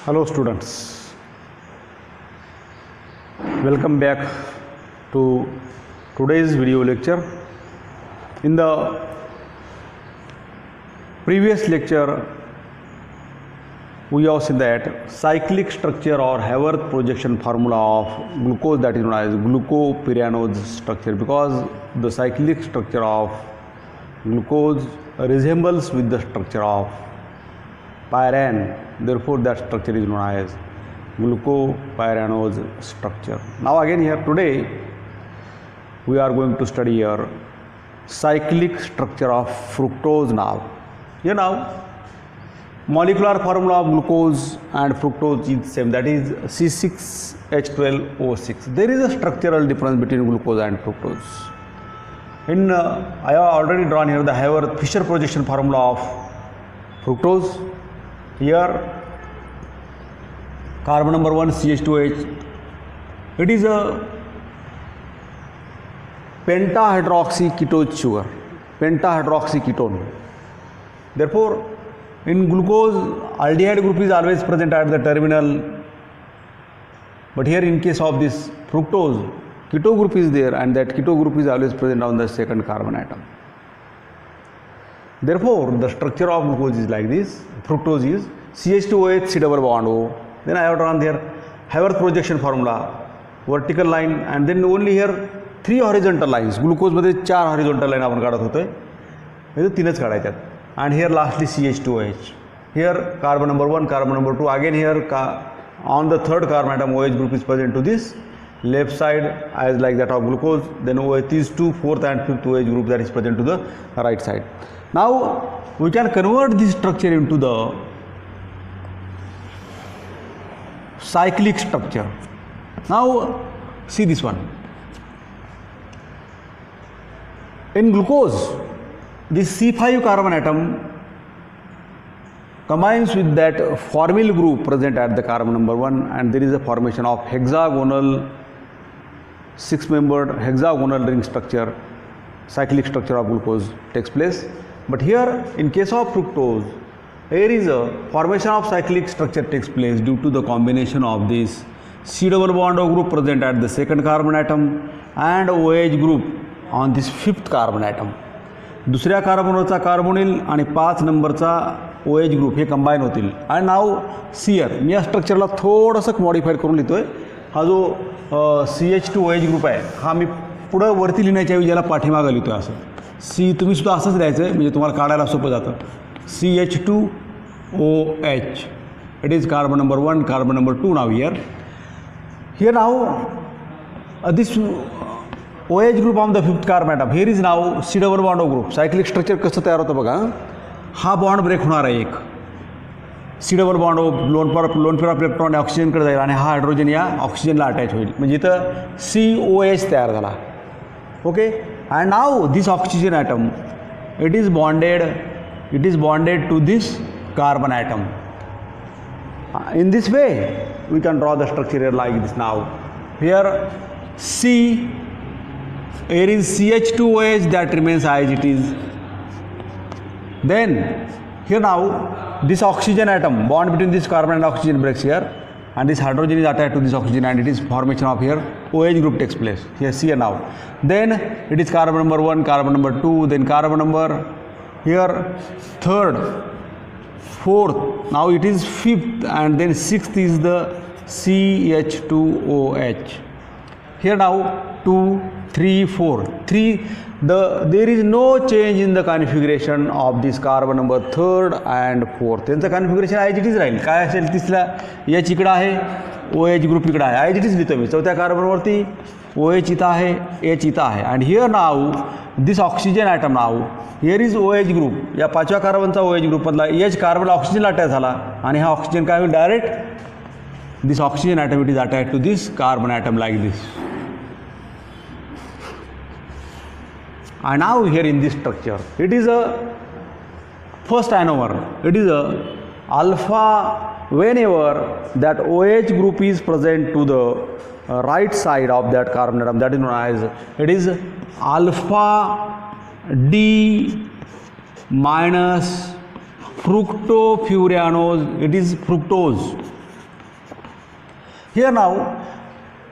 Hello students, welcome back to today's video lecture. In the previous lecture we have seen that cyclic structure or Haworth projection formula of glucose, that is known as glucopyranose structure, because the cyclic structure of glucose resembles with the structure of pyran, therefore that structure is known as glucopyranose structure. Now again here today we are going to study here cyclic structure of fructose. Now here now molecular formula of glucose and fructose is same, that is C6H12O6. There is a structural difference between glucose and fructose. In I have already drawn here the Haworth Fischer projection formula of fructose. Here carbon number 1 CH2H, it is a pentahydroxyketone sugar, pentahydroxyketone. Therefore in glucose aldehyde group is always present at the terminal, but here in case of this fructose keto group is there, and that keto group is always present on the second carbon atom. Therefore the structure of glucose is like this. Fructose is CH2OH C double bond O. Then I have drawn here Haworth projection formula, vertical line, and then only here 3 horizontal lines. Glucose मध्ये 4 horizontal line आपण काढत होतोय, हे 3च काढायच्यात. And here lastly CH2OH. Here carbon number 1, carbon number 2. Again here on the third carbon atom OH group is present to this left side as like that of glucose. Then OH is 2, 4th and 5th OH group that is present to the right side. Now we can convert this structure into the cyclic structure. Now see this one. In glucose, this C5 carbon atom combines with that formyl group present at the carbon number 1, and there is a formation of hexagonal 6-membered hexagonal ring structure. Cyclic structure of glucose takes place. But here in case of fructose, here is a formation of cyclic structure takes place due to the combination of this C double bond O group present at the second carbon atom and OH group on this 5th carbon atom. दुसऱ्या कार्बनवरचा carbonyl आणि 5 नंबरचा OH group हे combine होतील. आणि नाव share, मी या स्ट्रक्चरला थोडंसं modified करून लिहितोय. हा जो CH2OH ग्रुप आहे हा मी पुढं वरती लिहिण्याच्या ऐवजी याला पाठीमागं लिहितोय असं. सी तुम्ही सुद्धा असंच लिहायचं आहे म्हणजे तुम्हाला काढायला सोपं जातं. CH2OH, it is carbon number 1, carbon number 2 now here. Here now this OH group on the 5th carbon atom. Here is now C double bond O group. Cyclic structure कसं तयार होतं बघा. हा बॉन्ड ब्रेक होणार आहे एक. C double bond O lone pair of electron ऑक्सिजनकडे जाईल आणि हा हायड्रोजन या ऑक्सिजनला अटॅच होईल. म्हणजे इथं COH तयार झाला. Okay. And now this oxygen atom, it is bonded to this carbon atom. In this way we can draw the structure here like this. Now here here is CH2OH that remains as it is. Then here now this oxygen atom, bond between this carbon and oxygen breaks here, and this hydrogen is attached to this oxygen, and it is formation of here OH group takes place. Here see here now. Then it is carbon number 1, carbon number 2, then carbon number here 3rd, 4th, now it is 5th, and then 6th is the CH2OH. Here now 2, 3, 4. There is no change in the configuration of this carbon number 3rd and 4th. त्यांचं configuration I it is राहील. काय असेल तिसरा H इकडं आहे, OH group इकडं आहे, आय it is लिहितो मी. चौथ्या कार्बनवरती OH इथं आहे, H इथं आहे. And here now this oxygen atom now here is OH group. या 5व्या कार्बनचा OH ग्रुपमधला H कार्बनला ऑक्सिजनला अटॅच झाला आणि हा ऑक्सिजन काय होईल direct this oxygen atom it is attach to this carbon atom like this. And now here in this structure, it is a first ionomer. It is a alpha whenever that OH group is present to the right side of that carbon atom, that is known as it is alpha D minus fructofuranose. It is fructose. Here now,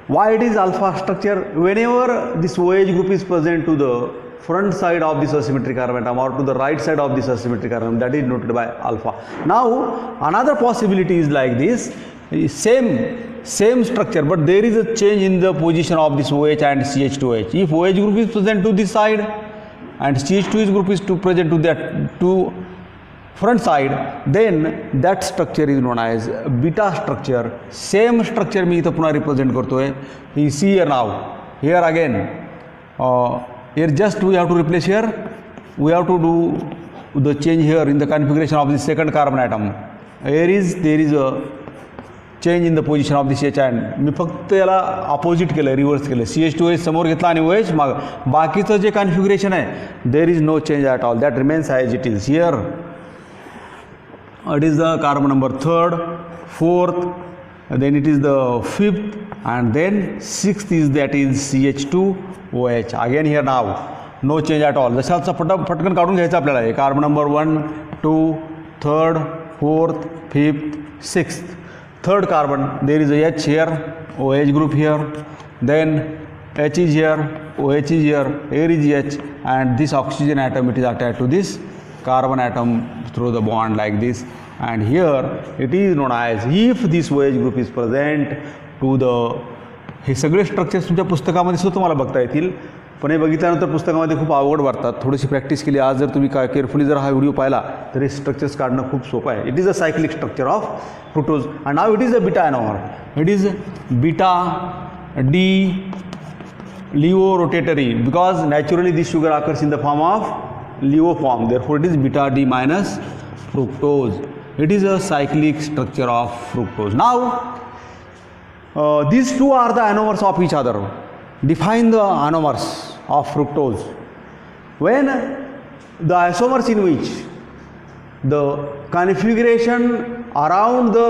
why it is alpha structure? Whenever this OH group is present to the front side of this asymmetric carbon atom or to the right side of this asymmetric carbon atom, that is noted by alpha. Now another possibility is like this, same structure, but there is a change in the position of this OH and CH2OH. If OH group is present to this side and CH2OH group is present to that front side, then that structure is known as beta structure. Same structure मी इथं पुन्हा represent करतोय. You see here now, here again, here just we have to replace here, we have to do the change here in the configuration of the second carbon atom. There is a change in the position of this H and मी फक्त याला opposite केलं, reverse केलं. CH2OH समोर घेतला आणि OH माग. बाकीचं जे configuration आहे, there is no change at all. That remains as it is. Here it is the carbon number 3rd, 4th, then it is the 5th, and then 6th is that is CH2OH. Again here now no change at all. जशाचा पटकन काढून घ्यायचा आपल्याला आहे. Carbon number 1, 2, 3rd, 4th, 5th, 6th. Third carbon, there is a H here, OH group here, then H is here, OH is here, here is H, and this oxygen atom, it is attached to this carbon atom through the bond like this. And here it is known as, if this OH group is present to the, हे सगळे structures तुमच्या पुस्तकामध्ये सुद्धा तुम्हाला बघता येतील, पण हे बघितल्यानंतर पुस्तकामध्ये खूप अवघड वाटतात. थोडीशी प्रॅक्टिस केली, आज जर तुम्ही केअरफुली जर हा व्हिडिओ पाहिला तर हे स्ट्रक्चर्स काढणं खूप सोपं आहे. It is a cyclic structure of fructose and now it is a beta anomer. It is beta D LEO rotatory because naturally this sugar occurs in the form of LEO form, therefore it is beta D minus fructose. It is a cyclic structure of fructose. Now these two are the anomers of each other. Define the anomers of fructose. When the isomers in which the configuration around the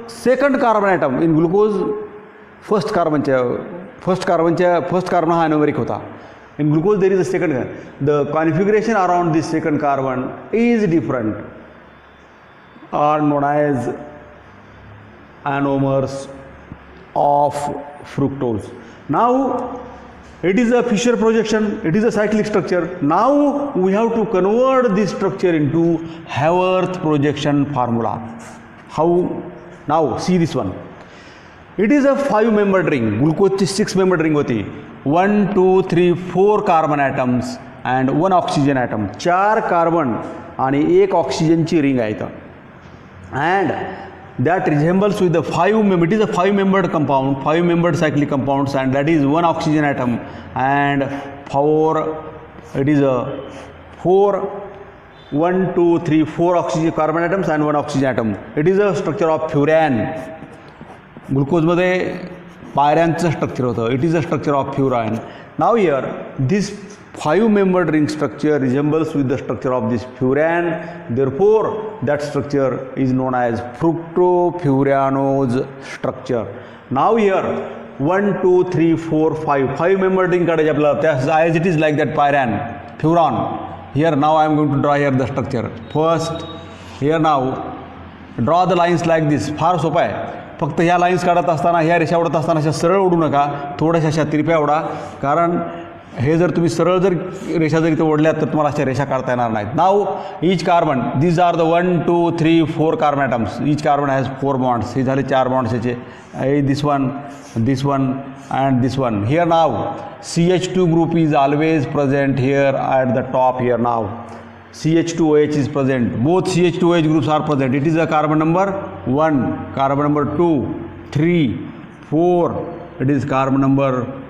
second carbon atom in glucose first carbon हा anomeric होता. In glucose there is a second carbon. The configuration around this second carbon is different, are known as anomers of fructose. Now it is a Fischer projection, it is a cyclic structure. Now we have to convert this structure into Haworth projection formula. How? Now see this one. It is a 5-membered ring. Glucose 6-membered ring होती. 1, 2, 3, 4 carbon atoms and 1 oxygen atom. 4 carbon आणि 1 oxygen ची ring आहे इथं. And that resembles with the 5-membered. It is a 5-membered compound, 5-membered cyclic compounds, and that is 1 oxygen atom and 4. It is a 4. 1, 2, 3, 4 oxygen carbon atoms and 1 oxygen atom. It is a structure of furan. ग्लुकोजमध्ये पायऱ्यांचं structure होतं. It is a structure of furan. Now here this 5-membered ring structure resembles with the structure of this furan. Therefore that structure is known as fructofuranose structure. Now here 1, 2, 3, 4, 5 membered ring काढायचे आपल्याला. as it is like that pyran, furan. Here now I am going to draw here the structure. First here now draw the lines like this. फार सोपं आहे. फक्त ह्या lines काढत असताना, ह्या रेषा ओढत असताना अशा सरळ ओढू नका, थोड्याशा अशा तिरप्या ओढा. कारण हे जर तुम्ही सरळ जर रेषा जर इथे ओढल्यात तर तुम्हाला अशा रेषा काढता येणार नाहीत. Now each carbon, these are the 1, 2, 3, 4 carbon atoms. Each carbon has 4 bonds. हे झाले 4 बॉन्ड्स याचे. This one and this one. Here now CH2 group is always present here at the top here. Now CH2OH is present. Both CH2OH groups are present. It is a carbon number 1, carbon number 2, 3, 4. It is carbon number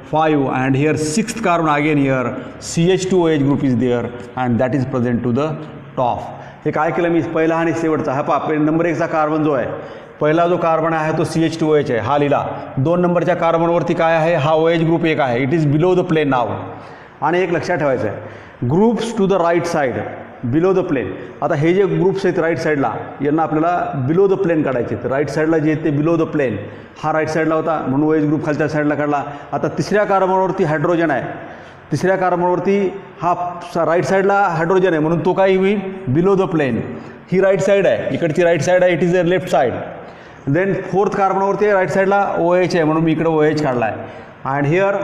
5, and here 6th carbon again here CH2OH group is there, and that is present to the top. हे काय केलं मी, पहिला आणि शेवटचा हा पहा. Number 1चा carbon जो आहे, पहिला जो कार्बन आहे तो CH2OH आहे, हा लिहिला. 2 नंबरच्या कार्बनवरती काय आहे, हा OH ग्रुप 1 आहे. It is below the plane now. आणि एक लक्षात ठेवायचं आहे, groups to the right side below the plane. आता हे जे ग्रुप्स आहेत राईट साईडला, यांना आपल्याला बिलो द प्लेन काढायचे. तर राईट साईडला जे आहेत ते बिलो द प्लेन. हा राईट साईडला होता म्हणून OH ग्रुप खालच्या साईडला काढला. आता तिसऱ्या कार्बनवरती हायड्रोजन आहे, तिसऱ्या कार्बनवरती हा राईट साईडला हायड्रोजन आहे म्हणून तो काय होईल, बिलो द प्लेन. ही राईट साईड आहे, इकडची राईट साईड आहे, it is a left side. Then fourth कार्बनवरती राईट साईडला OH आहे म्हणून मी इकडे OH काढला आहे. And here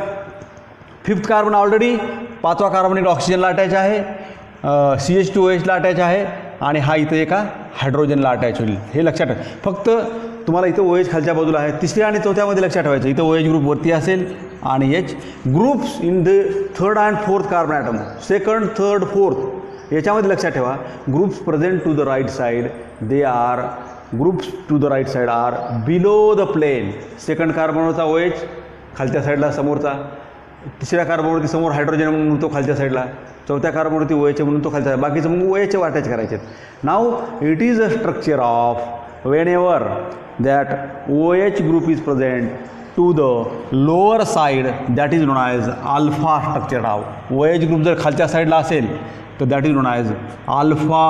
fifth carbon already 5वा कार्बन इकडे ऑक्सिजनला अटॅच आहे, CH2OHला अटॅच आहे आणि हा इथं एका हायड्रोजनला अटॅच होईल. हे लक्षात ठेवा. फक्त तुम्हाला इथं OH खालच्या बाजूला आहे, तिसऱ्या आणि चौथ्यामध्ये लक्षात ठेवायचं. इथं OH ग्रुप वरती असेल आणि H groups in the third and fourth carbon atom, second third fourth याच्यामध्ये लक्षात ठेवा. Groups present to the right side they are groups to the right side are below the plane. सेकंड कार्बनवरचा OH खालच्या साईडला समोरचा, तिसऱ्या कार्बनवरती समोर हायड्रोजन म्हणून तो खालच्या साईडला, चौथ्या कार्बनवरती OH म्हणून तो खालच्या, बाकीचं मग OH अटॅच करायचे. Now it is a structure of whenever that OH group is present to the lower side that is known as alpha structure. now OH group जर खालच्या साईडला असेल तर that is known as alpha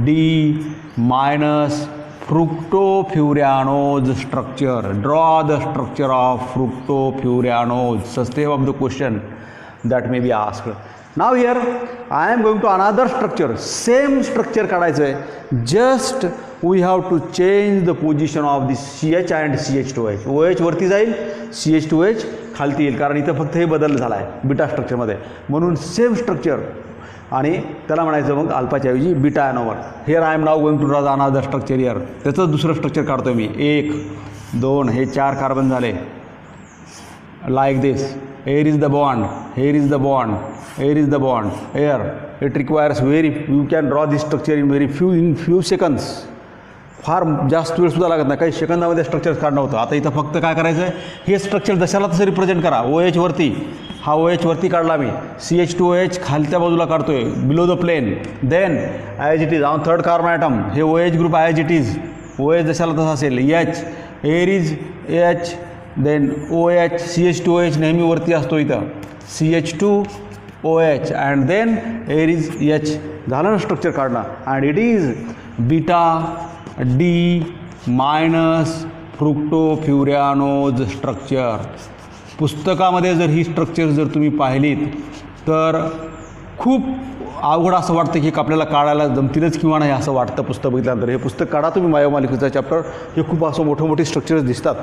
D minus fructofurano's structure. Draw the structure of fructofurano's. Such type of the question that may be asked. Now here I am going to another structure, same structure काढायचं आहे. Just we have to change the position of this CH and CH2H. OH वरती जाईल, CH2H खालती येईल, कारण इथं फक्त हे बदल झाला आहे बीटा स्ट्रक्चरमध्ये, म्हणून सेम स्ट्रक्चर आणि त्याला म्हणायचं मग अल्फाच्या ऐवजी beta anomer. Here I am now going to draw the another structure. Here त्याचं दुसरं स्ट्रक्चर काढतो मी. 1 2 हे 4 कार्बन झाले. Like this. here is the bond, here is the bond, here is the bond. Here it requires you can draw this structure in few seconds. फार जास्त वेळ सुद्धा लागत नाही, काही सेकंदामध्ये स्ट्रक्चर काढणं होतं. आता इथं फक्त काय करायचं आहे, हे स्ट्रक्चर जशाला तसं रिप्रेझेंट करा. OH वरती, हा OH वरती काढला मी, CH2OH खालच्या बाजूला काढतोय below the plane. Then as it is on third carbon atom, हे OH group as it is, OH जशाला तसा असेल. H here is H, then OH CH2OH नेहमी वरती असतो इथं, CH2OH and then here is H. झालं ना स्ट्रक्चर काढणं. And it is beta D minus fructofuranose structure. पुस्तकामध्ये जर ही स्ट्रक्चर जर तुम्ही पाहिलीत तर खूप अवघड असं वाटतं की आपल्याला काढायला जमतीलच किंवा नाही असं वाटतं पुस्तक बघितल्यानंतर. हे पुस्तक काढा तुम्ही बायोमॉलिक्युलचा चॅप्टर, हे खूप असं मोठे स्ट्रक्चर्स दिसतात,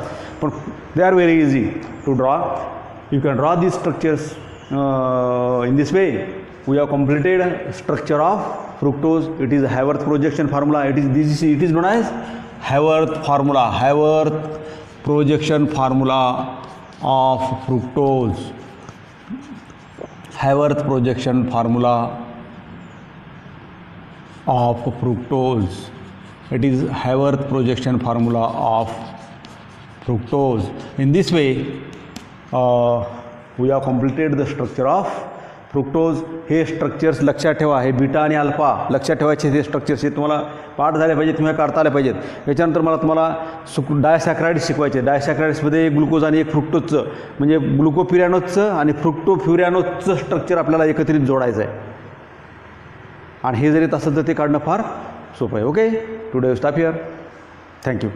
पण they are very easy to draw. You can draw these structures in this way. We have completed structure of fructose. It is Haworth projection formula. It is known as Haworth formula. Haworth projection formula of fructose. Haworth projection formula of fructose. It is Haworth projection formula of fructose. In this way, we have completed the structure of fructose. हे स्ट्रक्चर्स लक्षात ठेवा, हे beta आणि alpha लक्षात ठेवायचे. हे structures हे तुम्हाला पाठ झाले पाहिजेत, तुम्ही काढता आले पाहिजेत. याच्यानंतर तुम्हाला डायसॅक्राइड्स शिकवायचे. डायसॅक्राइड्समध्ये एक ग्लुकोज आणि एक फ्रुक्टोजचं, म्हणजे ग्लुकोफ्युरॅनोजचं आणि फ्रुक्टोफ्युरॅनोजचं स्ट्रक्चर आपल्याला एकत्रित जोडायचं आहे. आणि हे जरी असेल तर ते काढणं फार सोपं आहे. Okay, today stop here. Thank you.